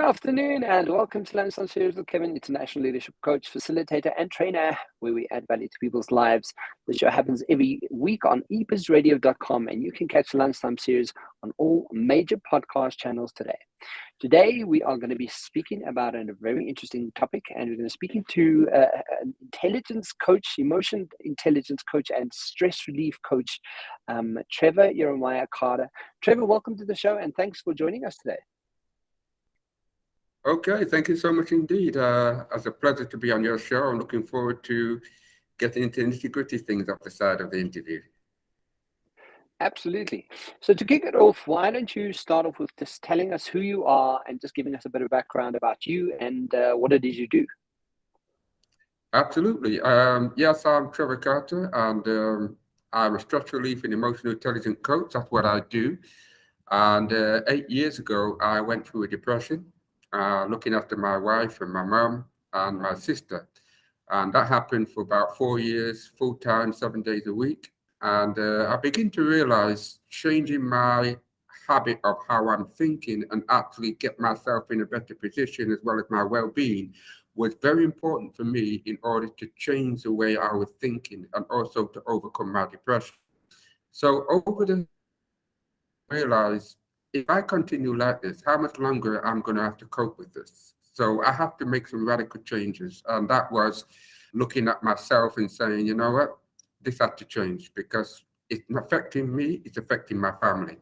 afternoon and welcome to Lunchtime Series with Kevin, international leadership coach, facilitator, and trainer, where we add value to people's lives. The show happens every week on ebizradio.com, and you can catch the Lunchtime Series on all major podcast channels today. Today, we are going to be speaking about a very interesting topic, and we're going to be speaking to an intelligence coach, emotion intelligence coach, and stress relief coach, Trevor Carter. Trevor, welcome to the show, and thanks for joining us today. Okay, thank you so much indeed. It's a pleasure to be on your show. I'm looking forward to getting into nitty-gritty things off the side of the interview. Absolutely. So to kick it off, why don't you start off with just telling us who you are and just giving us a bit of background about you and what it is you do? Absolutely. Yes, I'm Trevor Carter, and I'm a stress relief and emotional intelligence coach. That's what I do. And 8 years ago, I went through a depression. Looking after my wife and my mum and my sister. And that happened for about 4 years, full time, 7 days a week. And I began to realize changing my habit of how I'm thinking and actually get myself in a better position as well as my well-being was very important for me in order to change the way I was thinking and also to overcome my depression. So over the realized if I continue like this, how much longer I'm going to have to cope with this? So I have to make some radical changes. And that was looking at myself and saying, you know what, this has to change because it's not affecting me, it's affecting my family.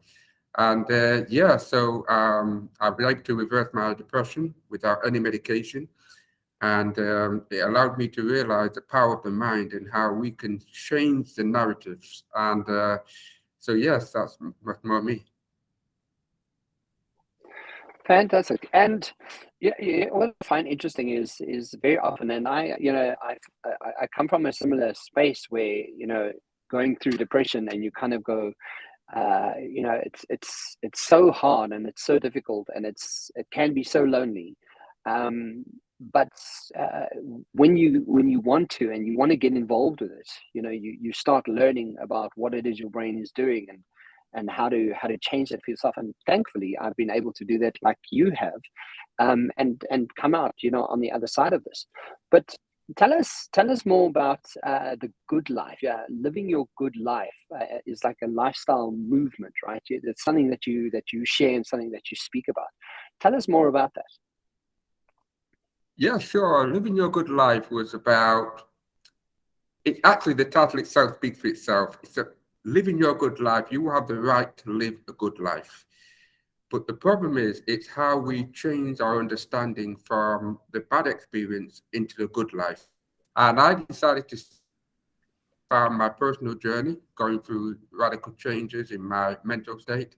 And so I've been able to reverse my depression without any medication. And it allowed me to realize the power of the mind and how we can change the narratives. And so, yes, that's much more me. Fantastic. And what I find interesting is very often, and I come from a similar space where, going through depression and you kind of go, it's so hard and it's so difficult and it can be so lonely. But when you want to and you want to get involved with it, you start learning about what it is your brain is doing and how to change it for yourself. And thankfully, I've been able to do that like you have, and come out, on the other side of this. But tell us more about the good life. Yeah, living your good life is like a lifestyle movement, right? It's something that you share and something that you speak about. Tell us more about that. Yeah, sure. Living your good life was about, it actually, the title itself speaks for itself. It's living your good life. You have the right to live a good life. But the problem is, it's how we change our understanding from the bad experience into the good life. And I decided to start my personal journey, going through radical changes in my mental state.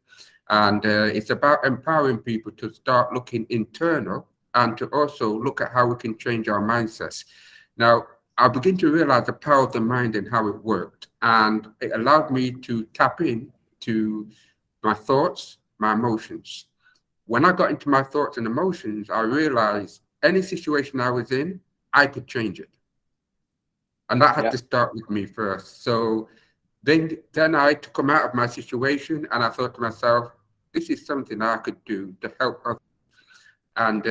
And it's about empowering people to start looking internal and to also look at how we can change our mindsets. Now, I began to realize the power of the mind and how it worked. And it allowed me to tap into my thoughts, my emotions. When I got into my thoughts and emotions, I realized any situation I was in, I could change it. And that had to start with me first. So then I had to come out of my situation and I thought to myself, this is something I could do to help others. And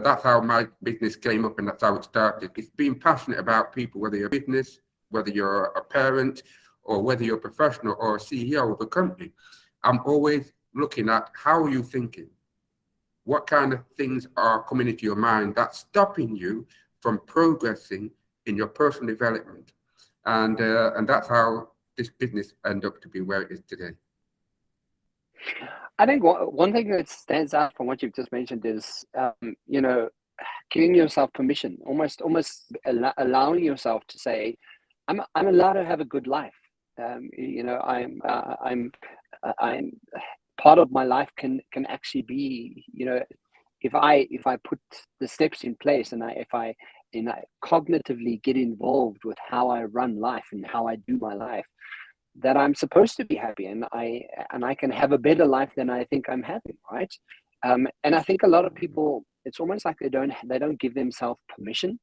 that's how my business came up and that's how it started. It's being passionate about people, whether you're a business, whether you're a parent, or whether you're a professional or a CEO of a company. I'm always looking at how are you thinking? What kind of things are coming into your mind that's stopping you from progressing in your personal development? And that's how this business ended up to be where it is today. I think one thing that stands out from what you've just mentioned is, giving yourself permission, almost allowing yourself to say, I'm allowed to have a good life. I'm part of my life can actually be, if I put the steps in place and if I cognitively get involved with how I run life and how I do my life, that I'm supposed to be happy and I can have a better life than I think I'm having, right? And I think a lot of people, it's almost like they don't give themselves permission.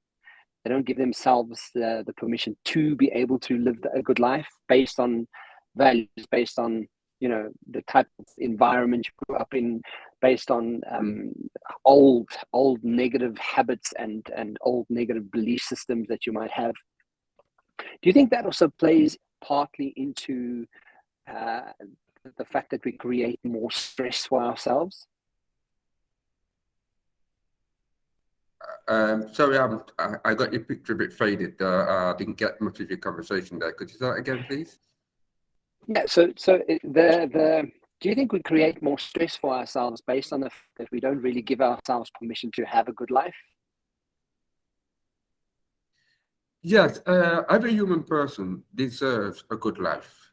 They don't give themselves the permission to be able to live a good life based on values, based on the type of environment you grew up in, based on old negative habits and old negative belief systems that you might have. Do you think that also plays partly into the fact that we create more stress for ourselves? Sorry, I got your picture a bit faded. I didn't get much of your conversation there. Could you say that again, please? Yeah. So do you think we create more stress for ourselves based on the fact that we don't really give ourselves permission to have a good life? Yes, every human person deserves a good life.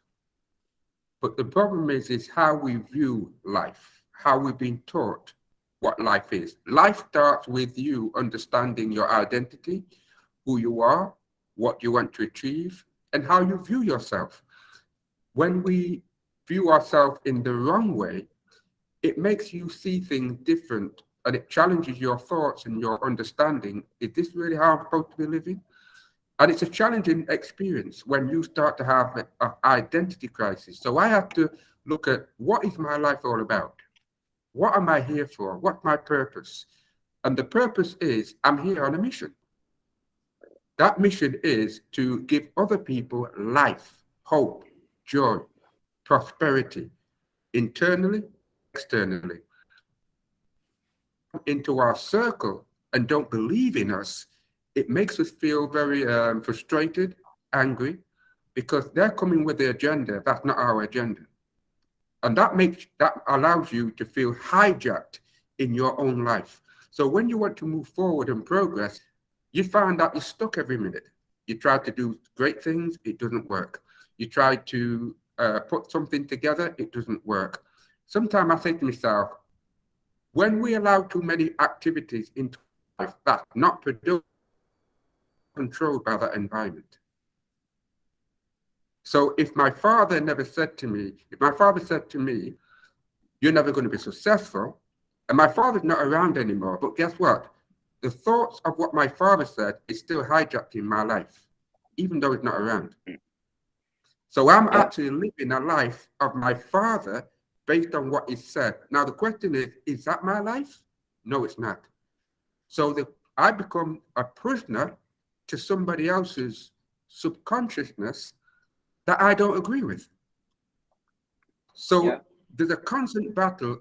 But the problem is how we view life, how we've been taught what life is. Life starts with you understanding your identity, who you are, what you want to achieve, and how you view yourself. When we view ourselves in the wrong way, it makes you see things different, and it challenges your thoughts and your understanding. Is this really how I'm supposed to be living? And it's a challenging experience when you start to have an identity crisis. So I have to look at, what is my life all about? What am I here for? What's my purpose? And the purpose is, I'm here on a mission. That mission is to give other people life, hope, joy, prosperity, internally, externally. Into our circle and don't believe in us, it makes us feel very frustrated, angry, because they're coming with the agenda. That's not our agenda. And that allows you to feel hijacked in your own life. So when you want to move forward and progress, you find that you're stuck every minute. You try to do great things, it doesn't work. You try to put something together, it doesn't work. Sometimes I say to myself, when we allow too many activities into life that's not productive, controlled by that environment. So if my father said to me, you're never going to be successful, and my father's not around anymore, but guess what? The thoughts of what my father said is still hijacked in my life, even though he's not around. So I'm actually living a life of my father based on what he said. Now the question is that my life? No, it's not. So I become a prisoner to somebody else's subconsciousness that I don't agree with. So there's a constant battle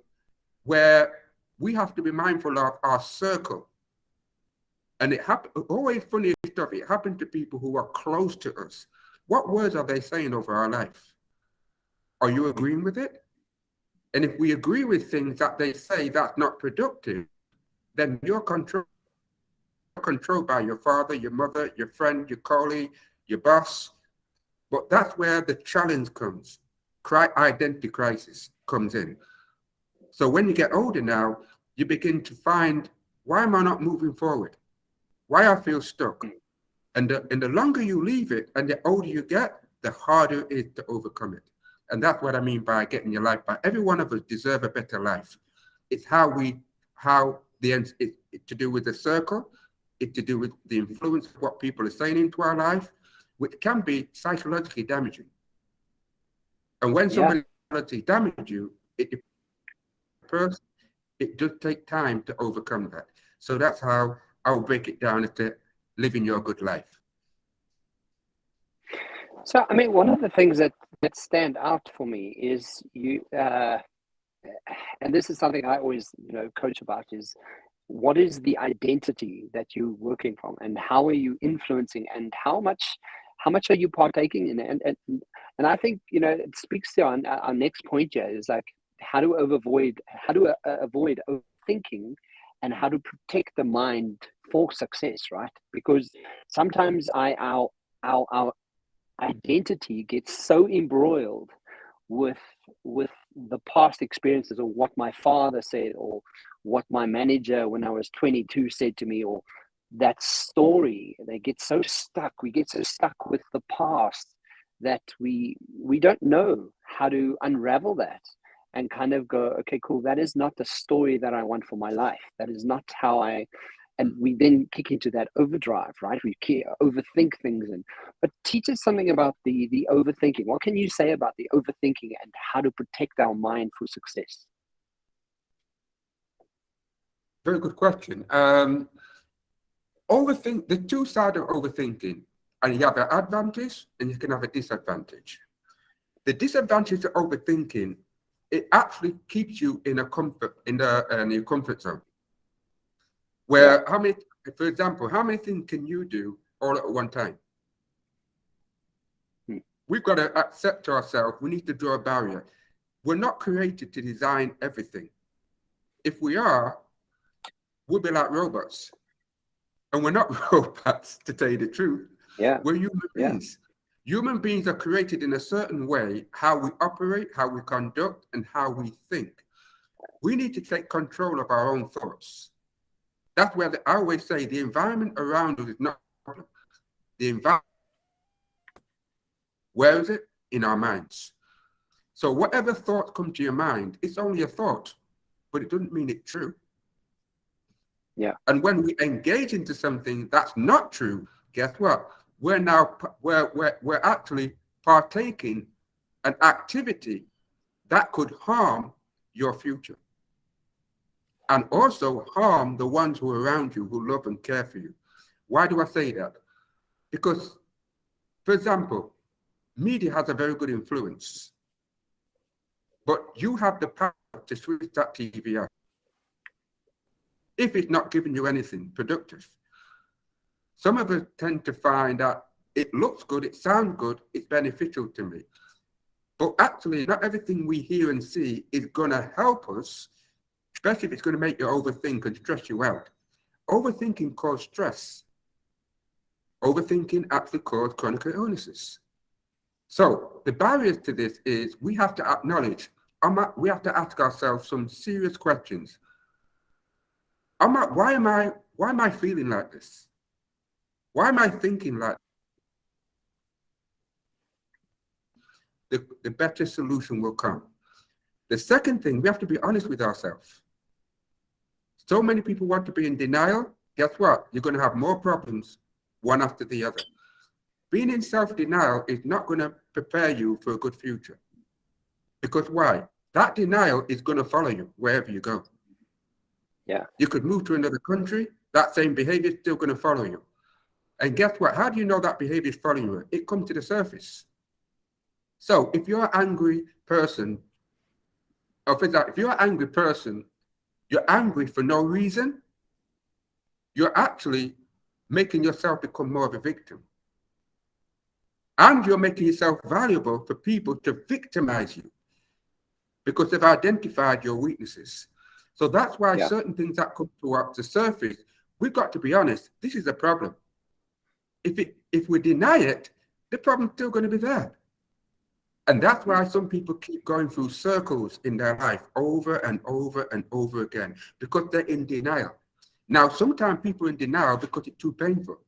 where we have to be mindful of our circle. And it always funny stuff, it happened to people who are close to us. What words are they saying over our life? Are you agreeing with it? And if we agree with things that they say that's not productive, then you're controlled by your father, your mother, your friend, your colleague, your boss. But that's where the challenge comes. Identity crisis comes in. So when you get older now, you begin to find, why am I not moving forward? Why I feel stuck? And the longer you leave it and the older you get, the harder it is to overcome it. And that's what I mean by getting your life back. Every one of us deserve a better life. It's it's to do with the circle, it's to do with the influence of what people are saying into our life, which can be psychologically damaging. And when somebody damages you, it does take time to overcome that. So that's how I'll break it down into living your good life. So, I mean, one of the things that stand out for me is you, and this is something I always, coach about, is what is the identity that you're working from, and how are you influencing, and how much are you partaking in it? And I think, it speaks to our next point here, is like, how to avoid overthinking, and how to protect the mind for success, right? Because sometimes our identity gets so embroiled with the past experiences, or what my father said, or what my manager when I was 22 said to me, or that story. We get so stuck with the past that we don't know how to unravel that and kind of go, okay, cool, that is not the story that I want for my life. That is not how I and we then kick into that overdrive, right? We overthink things. But teach us something about the overthinking. What can you say about the overthinking and how to protect our mind for success? Very good question. The two sides of overthinking, and you have an advantage and you can have a disadvantage. The disadvantage of overthinking, it actually keeps you in your comfort zone. Where for example, how many things can you do all at one time? We've got to accept ourselves. We need to draw a barrier. We're not created to design everything. If we are, we'll be like robots. And we're not robots, to tell you the truth. We're human beings. Human beings are created in a certain way, how we operate, how we conduct, and how we think. We need to take control of our own thoughts. That's where I always say the environment around us is not a problem. The environment, where is it? In our minds. So whatever thought comes to your mind, it's only a thought, but it doesn't mean it's true. And when we engage into something that's not true, guess what? We're actually partaking an activity that could harm your future, and also harm the ones who are around you who love and care for you. Why do I say that? Because, for example, media has a very good influence, but you have the power to switch that TV off if it's not giving you anything productive. Some of us tend to find that it looks good, it sounds good, it's beneficial to me. But actually, not everything we hear and see is going to help us, especially if it's going to make you overthink and stress you out. Overthinking causes stress. Overthinking actually causes chronic illnesses. So the barriers to this is we have to acknowledge, we have to ask ourselves some serious questions. Why am I feeling like this? Why am I thinking like this? The better solution will come. The second thing, we have to be honest with ourselves. So many people want to be in denial. Guess what? You're going to have more problems one after the other. Being in self-denial is not going to prepare you for a good future. Because why? That denial is going to follow you wherever you go. You could move to another country, that same behavior is still going to follow you. And guess what? How do you know that behavior is following you? It comes to the surface. So if you're an angry person, if you're an angry person, you're angry for no reason, you're actually making yourself become more of a victim. And you're making yourself valuable for people to victimize you because they've identified your weaknesses. So that's why certain things that come to the surface, we've got to be honest, this is a problem. If we deny it, the problem's still going to be there. And that's why some people keep going through circles in their life over and over and over again, because they're in denial. Now, sometimes people are in denial because it's too painful.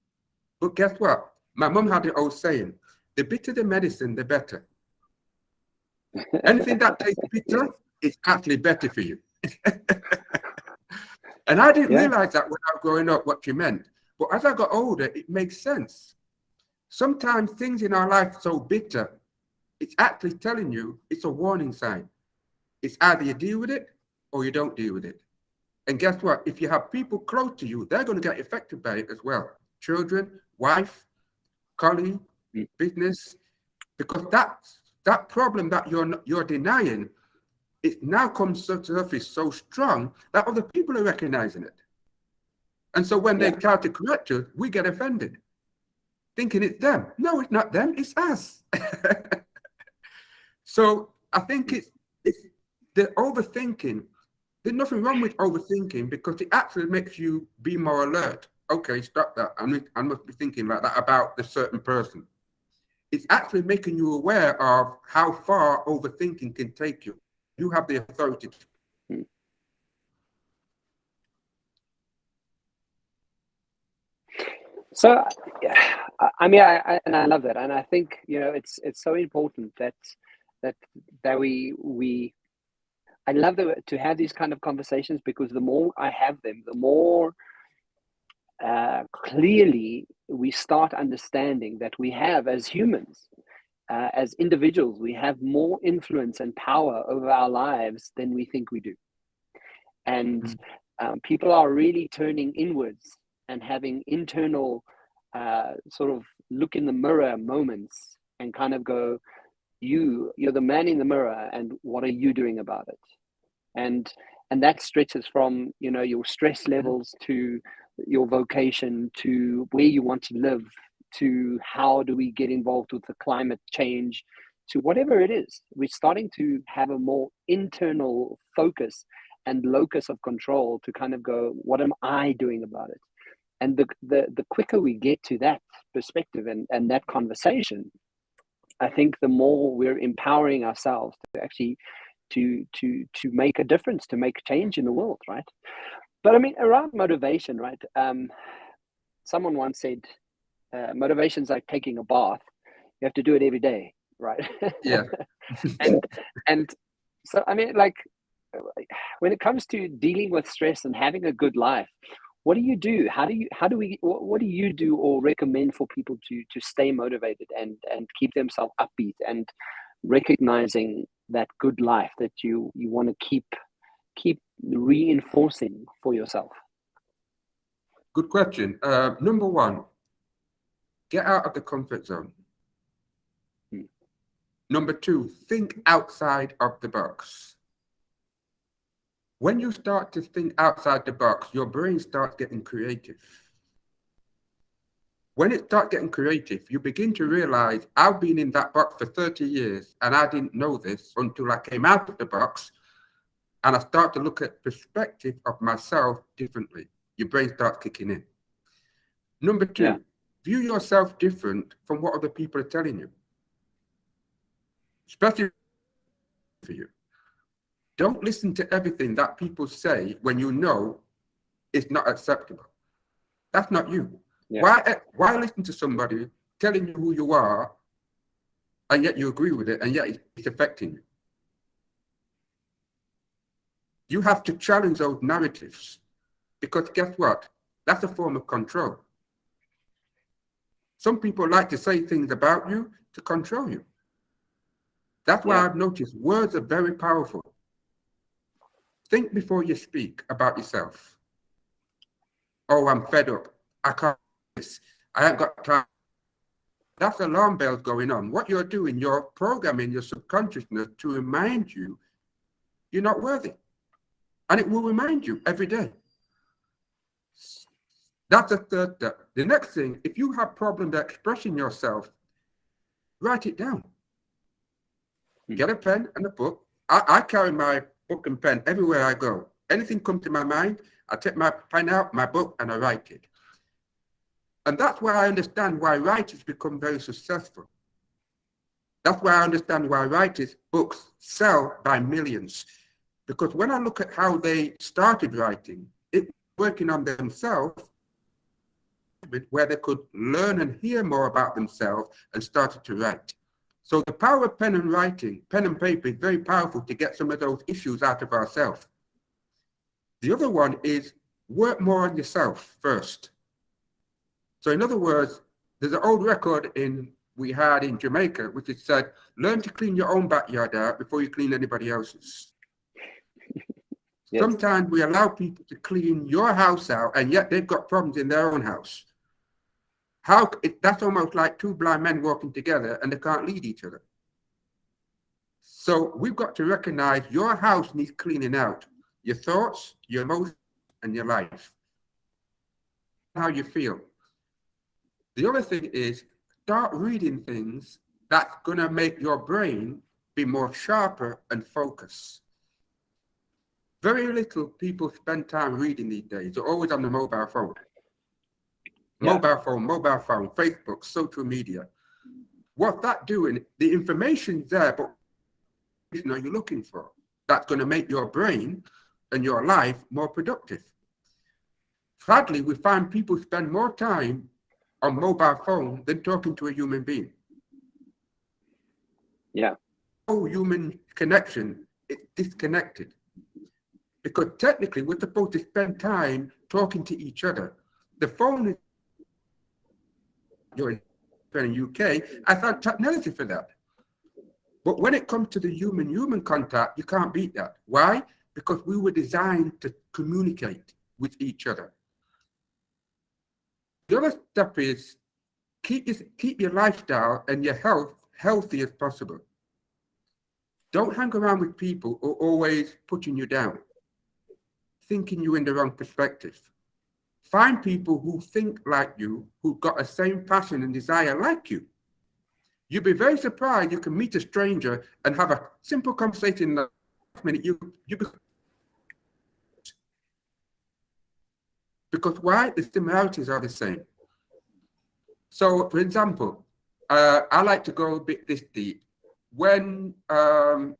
But guess what? My mom had the old saying, the bitter the medicine, the better. Anything that tastes bitter is actually better for you. And I didn't realize that when I was growing up, what she meant. But as I got older, it makes sense. Sometimes things in our life are so bitter, it's actually telling you, it's a warning sign. It's either you deal with it or you don't deal with it. And guess what? If you have people close to you, they're going to get affected by it as well. Children, wife, colleague, business, because that problem that you're denying, it now comes to the surface so strong that other people are recognizing it. And so when they try to correct us, we get offended, thinking it's them. No, it's not them, it's us. So I think it's the overthinking. There's nothing wrong with overthinking because it actually makes you be more alert. Okay, stop that. I must be thinking like that about the certain person. It's actually making you aware of how far overthinking can take you. You have the authority. So, I mean, I love that, and I think it's so important that we. I love to have these kind of conversations because the more I have them, the more clearly we start understanding that we have, as humans, as individuals, we have more influence and power over our lives than we think we do. And people are really turning inwards and having internal sort of look in the mirror moments and kind of go, you're the man in the mirror, and what are you doing about it? And that stretches from, you know, your stress levels to your vocation, to where you want to live, to how do we get involved with the climate change, to whatever it is. We're starting to have a more internal focus and locus of control to kind of go, what am I doing about it? And the quicker we get to that perspective and that conversation, I think the more we're empowering ourselves to actually to make a difference, to make change in the world, right? But I mean, around motivation, right? Someone once said, motivation's like taking a bath. You have to do it every day, right? Yeah. and so I mean, like, when it comes to dealing with stress and having a good life, what do you do? What do you do or recommend for people to stay motivated and keep themselves upbeat and recognizing that good life that you want to keep reinforcing for yourself? Good question. Number one, get out of the comfort zone. Number two, think outside of the box. When you start to think outside the box, your brain starts getting creative. When it starts getting creative, you begin to realize, I've been in that box for 30 years and I didn't know this until I came out of the box, and I start to look at perspective of myself differently. Your brain starts kicking in. Number two, view yourself different from what other people are telling you, especially for you. Don't listen to everything that people say when you know it's not acceptable. That's not you. Yeah. Why listen to somebody telling you who you are, and yet you agree with it, and yet it's affecting you? You have to challenge those narratives, because guess what? That's a form of control. Some people like to say things about you to control you. That's why I've noticed words are very powerful. Think before you speak about yourself. Oh, I'm fed up. I can't do this. I ain't got time. That's alarm bells going on. What you're doing, you're programming your subconsciousness to remind you you're not worthy. And it will remind you every day. That's the third step. The next thing, if you have problems expressing yourself, write it down. Get a pen and a book. I carry my book and pen everywhere I go. Anything comes to my mind, I take my pen out, my book, and I write it. And that's why I understand why writers become very successful. That's why I understand why writers' books sell by millions. Because when I look at how they started writing, it was working on themselves, where they could learn and hear more about themselves and started to write. So the power of pen and writing, pen and paper, is very powerful to get some of those issues out of ourselves. The other one is work more on yourself first. So in other words, there's an old record we had in Jamaica, which it said, learn to clean your own backyard out before you clean anybody else's. Yes. Sometimes we allow people to clean your house out, and yet they've got problems in their own house. That's almost like two blind men walking together and they can't lead each other. So we've got to recognize your house needs cleaning out. Your thoughts, your emotions, and your life. How you feel. The other thing is, start reading things that's going to make your brain be more sharper and focused. Very little people spend time reading these days. They're always on the mobile phone. Mobile phone, Facebook, social media. What's that doing? The information's there, but what are you looking for? That's going to make your brain and your life more productive. Sadly, we find people spend more time on mobile phone than talking to a human being. Yeah. No human connection, it's disconnected. Because technically, we're supposed to spend time talking to each other. the phone is you're in the UK, I found technology for that. But when it comes to the human contact, you can't beat that. Why? Because we were designed to communicate with each other. The other step is keep your lifestyle and your health healthy as possible. Don't hang around with people who are always putting you down, thinking you're in the wrong perspective. Find people who think like you, who've got the same passion and desire like you. You'll be very surprised you can meet a stranger and have a simple conversation in a minute. Because why? The similarities are the same. So, for example, I like to go a bit this deep. When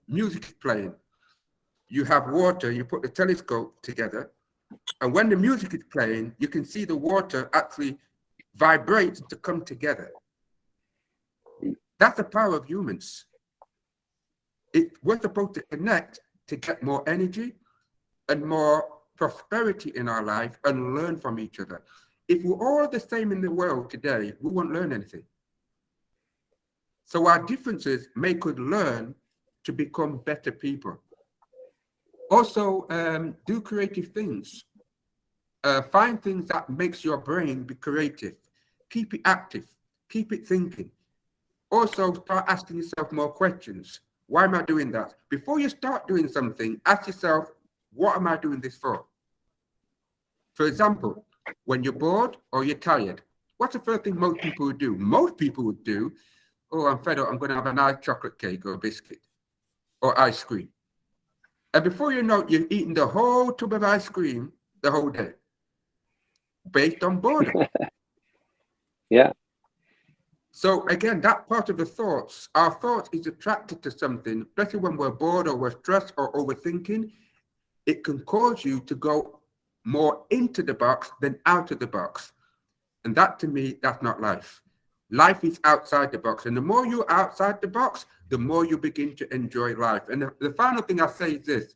music is playing, you have water, you put the telescope together, and when the music is playing, you can see the water actually vibrate to come together. That's the power of humans. We're supposed to connect to get more energy and more prosperity in our life and learn from each other. If we're all the same in the world today, we won't learn anything. So our differences make us learn to become better people. Also, do creative things. Find things that makes your brain be creative. Keep it active. Keep it thinking. Also, start asking yourself more questions. Why am I doing that? Before you start doing something, ask yourself, what am I doing this for? For example, when you're bored or you're tired, what's the first thing most people would do? Most people would do, oh, I'm fed up, I'm going to have a nice chocolate cake or a biscuit or ice cream. And before you know it, you're eating the whole tub of ice cream the whole day based on boredom. Yeah. So again, that part of the thoughts, our thoughts is attracted to something, especially when we're bored or we're stressed or overthinking. It can cause you to go more into the box than out of the box. And that, to me, that's not life. Life is outside the box. And the more you're outside the box, the more you begin to enjoy life. And the final thing I say is this: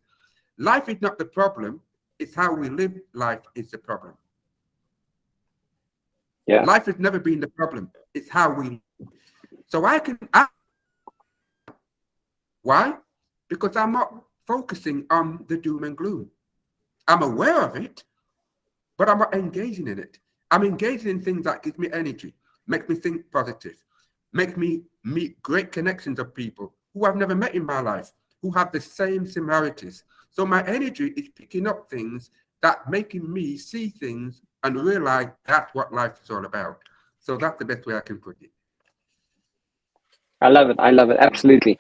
life is not the problem. It's how we live life is the problem. Yeah. Life has never been the problem. It's how we live. So why? Because I'm not focusing on the doom and gloom. I'm aware of it, but I'm not engaging in it. I'm engaging in things that give me energy, make me think positive, make me meet great connections of people who I've never met in my life, who have the same similarities. So my energy is picking up things that making me see things and realize that's what life is all about. So that's the best way I can put it. I love it. I love it. Absolutely.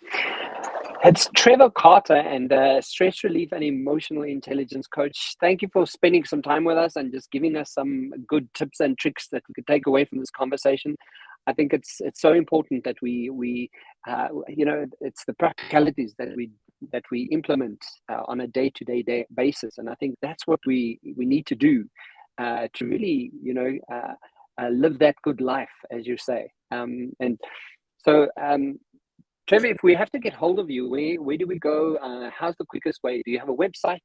It's Trevor Carter, and stress relief and emotional intelligence coach. Thank you for spending some time with us and just giving us some good tips and tricks that we could take away from this conversation. I think it's so important that we it's the practicalities that we implement on a day-to-day basis, and I think that's what we need to do to really live that good life, as you say. And so. Trevor, if we have to get hold of you, where do we go? How's the quickest way? Do you have a website?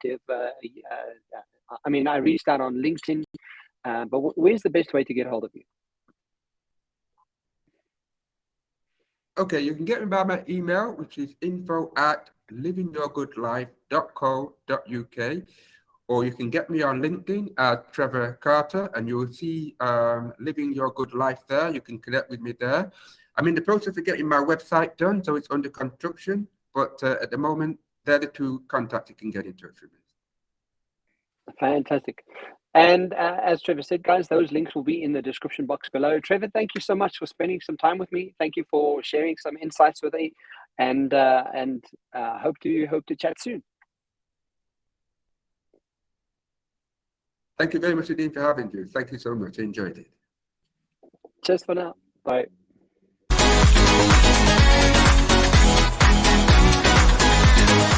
I reached out on LinkedIn, but where's the best way to get hold of you? Okay, you can get me by my email, which is info@livingyourgoodlife.co.uk, or you can get me on LinkedIn at Trevor Carter, and you will see Living Your Good Life there. You can connect with me there. I'm in the process of getting my website done, so it's under construction. But at the moment, they're the two contacts you can get in touch with me. Fantastic. And as Trevor said, guys, those links will be in the description box below. Trevor, thank you so much for spending some time with me. Thank you for sharing some insights with me, and hope to chat soon. Thank you very much, Dean, for having you. Thank you so much. I enjoyed it. Cheers for now. Bye.